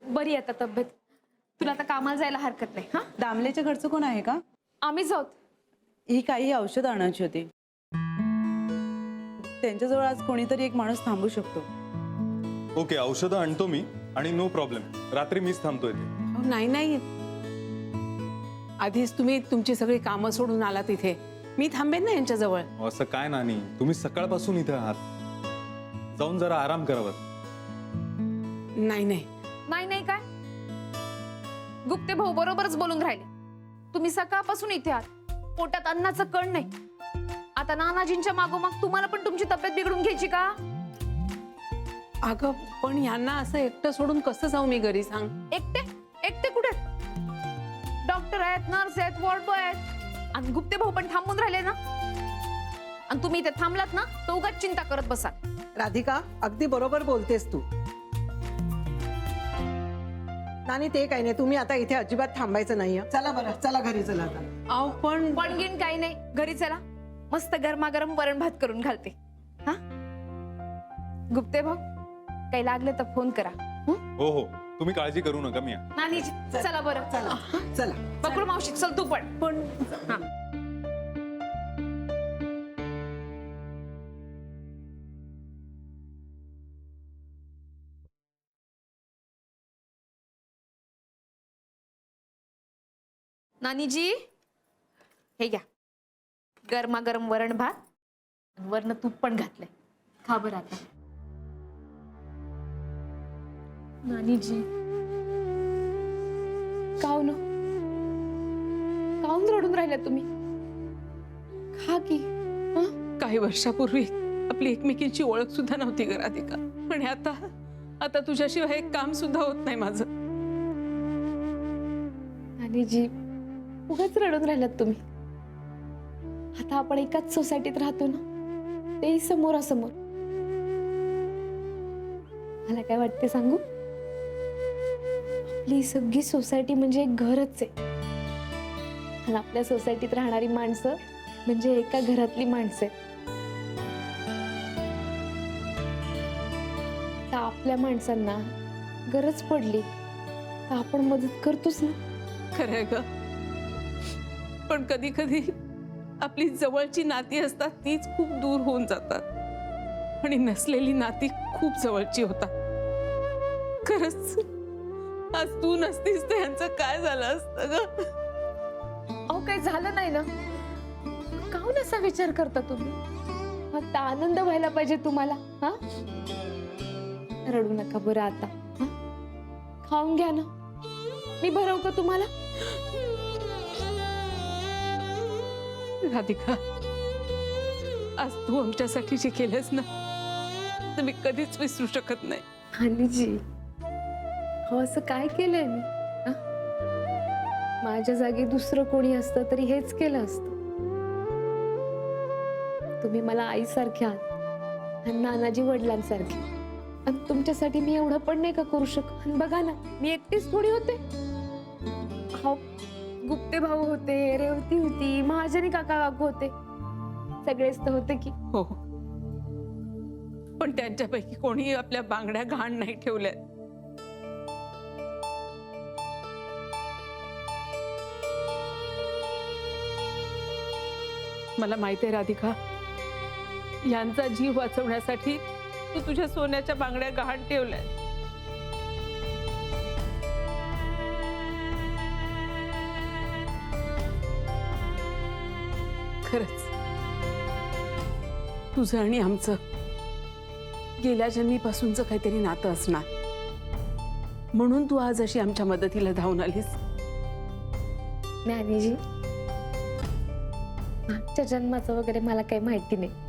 बरी आता तब्येत. तुला आता कामाला जायला हरकत नाही. हा, दामलेच्या घरचं कोण आहे का? आम्हीच आहोत. ही काही औषध आणायची होती. त्यांच्याजवळ आज कोणीतरी एक माणूस थांबू शकतो. ओके, औषधं आणतो मी आणि नो प्रॉब्लेम. रात्री मीच थांबतो इथे. नाही नाही, आधीच तुम्ही तुमची सगळी कामं सोडून आला तिथे. मी थांबेन ना यांच्याजवळ. असं काय नानी, तुम्ही सकाळपासून इथे आहात. जाऊन जरा आराम करावा. नाही नाही, नाही नाही काय, गुप्ते भाऊ बरोबरच बोलून राहिले. तुम्ही सकाळपासून इथे आहात, पोटात अन्नाचं कण नाही. आता नानाजींच्या मागोमाग तुम्हाला पण तुमची तब्येत बिघडून घ्यायची का? अगं पण यांना असं एकटं सोडून कसं जाऊ मी घरी, सांग. एकटे एकटे कुठे? डॉक्टर आहेत, नर्स आहेत, वॉर्ड बॉय आहेत, आणि गुप्ते भाऊ पण थांबून राहिले ना. आणि तुम्ही इथे थांबलात ना तर उगाच चिंता करत बसा. राधिका, अगदी बरोबर बोलतेस तू. नानी ते काही नाही, तुम्ही आता इथे अजिबात थांबायचं नाही. चला बरं, चला घरी चला आता. अहो पण पण गिन काही नाही, घरी चला. मस्त गरमागरम वरण भात करून घालते. हा, गुप्ते भाऊ काही लागलं तर फोन करा. हो हो, तुम्ही काळजी करू नका. मी आहे. नानीजी चला बरं. चला चला. पकडू मावशी, चल तू पण. हा, नानीजी हे घ्या, गरमागरम वरण भात, वरण तूप पण घातलंय. खा बरं आता. नानीजी काऊन काऊन रडून राहिल्या तुम्ही? खा की. हं? काही वर्षापूर्वी आपली एकमेकींची ओळख सुद्धा नव्हती ग राधिका. आणि आता आता तुझ्याशिवाय एक काम सुद्धा होत नाही माझं. नानीजी उगाच रडून राहिलात तुम्ही. आता आपण एकाच सोसायटीत राहतो ना, तेही समोरासमोर. मला काय वाटते सांगू? आपली सगळी सोसायटी म्हणजे एक घरच आहे. आणि आपल्या सोसायटीत राहणारी माणसं म्हणजे एका घरातली माणसं आहेत. तर आपल्या माणसांना गरज पडली तर आपण मदत करतोच ना. खरंय ग, पण कधी कधी आपली जवळची नाती असतात तीच खूप दूर होऊन जातात आणि नसलेली नाती खूप जवळची होतात. खरंच आज तू नसतीस तर यांचं काय झालं असतं ग? अहो काही झालं नाही ना. काहून असा विचार करता तुम्ही? फक्त आनंद व्हायला पाहिजे तुम्हाला. हा, रडू नका बरं आता. हा? खाऊन घ्या ना, मी भरवू का तुम्हाला? राधिका, आज तू आमच्यासाठी जे केलंस ना तर मी कधीच विसरू शकत नाही. हानीजी हो, असं काय केलंय मी? हा? माझ्या जागी दुसरं कोणी असतं तरी हेच केलं असतं. तुम्ही मला आईसारखे आहात आणि नानाजी वडिलांसारखे. आणि तुमच्यासाठी मी एवढं पण नाही का करू शकत? आणि बघा ना, मी एकटीच थोडी होते. हो, गुप्ते भाऊ होते, रेवती होती, महाजनी काका काकू होते, सगळेच तर होते की. हो, पण त्यांच्यापैकी कोणी आपल्या बांगड्या घाण नाही ठेवल्या. मला माहिती आहे राधिका, यांचा जीव वाचवण्यासाठी तू तुझ्या सोन्याच्या बांगड्या गहाण ठेवल्या. खरंच तुझं आणि आमचं गेल्या जन्मीपासूनचं काहीतरी नातं असणार, म्हणून तू आज अशी आमच्या मदतीला धावून आलीस. ज्ञानीजी, मागच्या जन्माचं वगैरे मला काही माहिती नाही,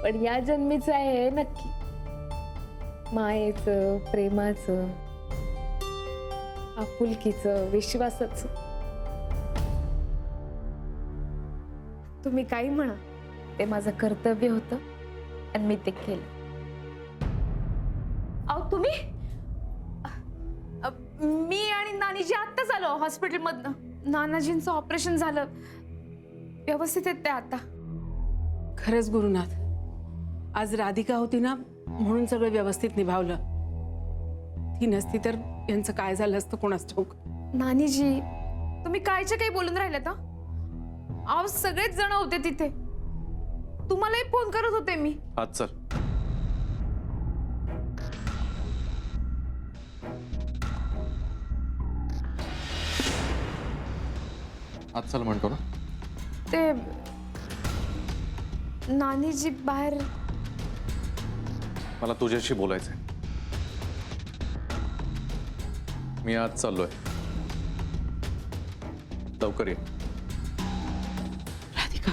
पण या जन्मीचं आहे नक्की. मायेचं, प्रेमाचं, आपुलकीचं, विश्वासाचं. तुम्ही काही म्हणा, ते माझं कर्तव्य होतं आणि मी ते केलं. अहो तुम्ही, मी आणि नानीजी आत्ताच आलो हॉस्पिटलमधनं. नानाजींचं ऑपरेशन झालं, व्यवस्थित आहेत ते आता. खरंच गुरुनाथ, आज राधिका होती ना म्हणून सगळं व्यवस्थित निभावलं. ती नसती तर यांचं काय झालं असतं कोणास ठाऊक. नानीजी तुम्ही कायच्या काही बोलून राहिल्यात? अहो सगळेच जण होते तिथे, तुम्हालाही फोन करत होते मी. आज चल. आज चल म्हणतो ना. ते नानीजी बाहेर. मला तुझ्याशी बोलायचंय. मी आज चाललोय. लवकर ये. राधिका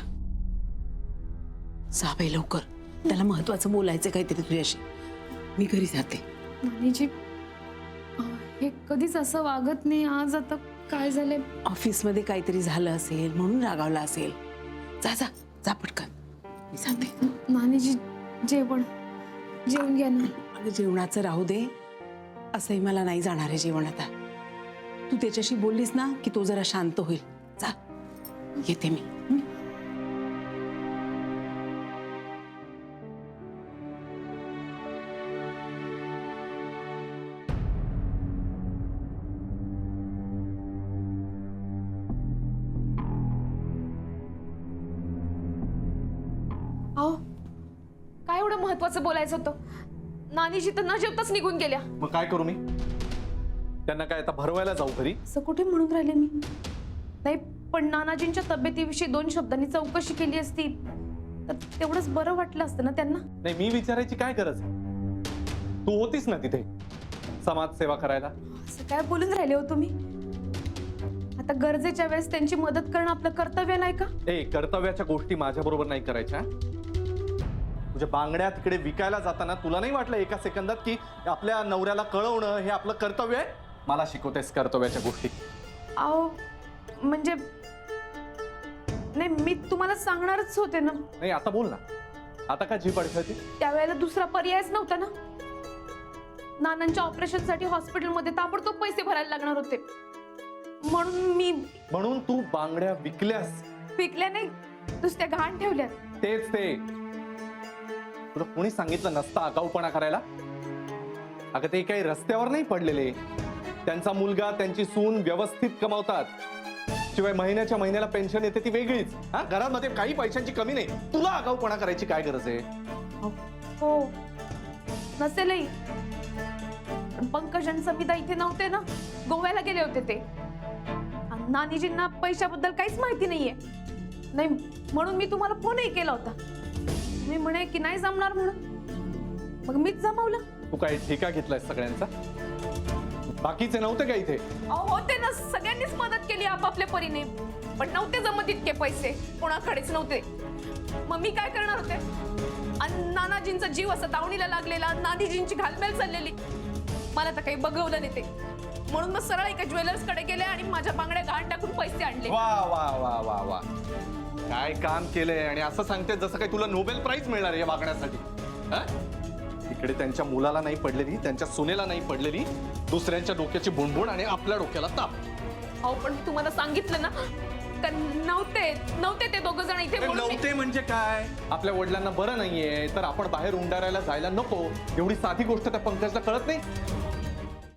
जा बाई लवकर, त्याला महत्वाचं बोलायचं काहीतरी तुझ्याशी. मी घरी जाते. नानीजी हे कधीच असं वागत नाही. आज आता काय झालंय? ऑफिसमध्ये काहीतरी झालं असेल म्हणून रागावला असेल. जा जा जा पटकन, मी जाते. नानीजी जेवण जेवून घ्या ना. अगं जेवणाचं राहू दे, असंही मला नाही जाणार आहे जेवण आता. तू त्याच्याशी बोललीस ना की तो जरा शांत होईल. जा येते मी. अहो काय एवढं महत्वाचं बोलायचं होतं? नानीजी तर न जेवताच निघून गेल्या. मग काय करू मी? त्यांना काय आता भरवायला जाऊ घरी? असं कुठे म्हणून राहिले मी? नाही पण नानाजींच्या तब्येतीविषयी 2 शब्दांनी चौकशी केली असती तर तेवढंच बरं वाटलं असतं ना त्यांना. नाही, मी विचारायची काय गरज? तू होतीस ना तिथे समाजसेवा करायला. असं काय बोलून राहिले हो तुम्ही? आता गरजेच्या वेळेस त्यांची मदत करणं आपलं कर्तव्य नाही का? कर्तव्याच्या गोष्टी माझ्या बरोबर नाही करायच्या. तुझ्या बांगड्या तिकडे विकायला जाताना तुला नाही वाटलं एका सेकंदात की आपल्या नवऱ्याला कळवणं हे आपलं कर्तव्य आहे? मला शिकवतेस कर्तव्याच्या गोष्टी? अहो म्हणजे नाही मी तुम्हाला सांगणारच होते ना. नाही, आता बोल ना. आता का जीभ अडखळते? त्यावेळेला दुसरा पर्यायच नव्हता ना. नानांच्या ऑपरेशनसाठी हॉस्पिटलमध्ये ताबडतोब पैसे भरायला लागणार होते म्हणून तू बांगड्या विकल्यास? विकल्या नाही, नुसत्या घाण ठेवल्या. तेच ते. तुला कोणी सांगितलं नसतं आगाऊपणा करायला? अगं ते काही रस्त्यावर नाही पडलेले. त्यांचा मुलगा त्यांची सून व्यवस्थित कमावतात, शिवाय महिन्याच्या महिन्याला पेन्शन येते ती वेगळीच. हा, घरामध्ये काही पैशांची कमी नाही. तुला आगाऊपणा करायची काय गरज आहे? हो नसेलही, पण पंकज आणि समिता इथे नव्हते ना, गोव्याला गेले होते ते. आणि नानीजींना पैशाबद्दल काहीच माहिती नाहीये. नाही म्हणून मी तुम्हाला फोनही केला होता. मी म्हणे की नाही जमणार म्हणून, मग मीच जमवलं. तू काय ठेका घेतलाय सगळ्यांचा? बाकीचे नव्हते का इथे? अहो होते ना, सगळ्यांनीच मदत केली आपापल्या परीने, पण नव्हते जमत इतके पैसे, कोणाकडेच नव्हते. मग मी काय करणार होते? आणि नानाजींचा जीव असा दावणीला लागलेला, नानीजींची घालमेल चाललेली. मला तर काही बघवलं नाही ते. म्हणून मग सरळ एका ज्वेलर्स कडे गेले आणि माझ्या बांगड्या घाण टाकून पैसे आणले. वा वा वा वा वा, काय काम केलंय. आणि असं सांगते जसं काही तुला नोबेल प्राइज मिळणार आहे या वागण्यासाठी. इकडे त्यांच्या मुलाला नाही पडलेली, त्यांच्या सुनेला नाही पडलेली, दुसऱ्यांच्या डोक्याची बुणबुण आणि आपल्या डोक्याला ताप. अहो पण तुम्हाला सांगितलं ना, का नव्हते ते दोघं जण इथे. म्हणून नव्हते म्हणजे काय? आपल्या वडिलांना बरं नाहीये तर आपण बाहेर उंडारायला जायला नको, एवढी साधी गोष्ट त्या पंकजला कळत नाही?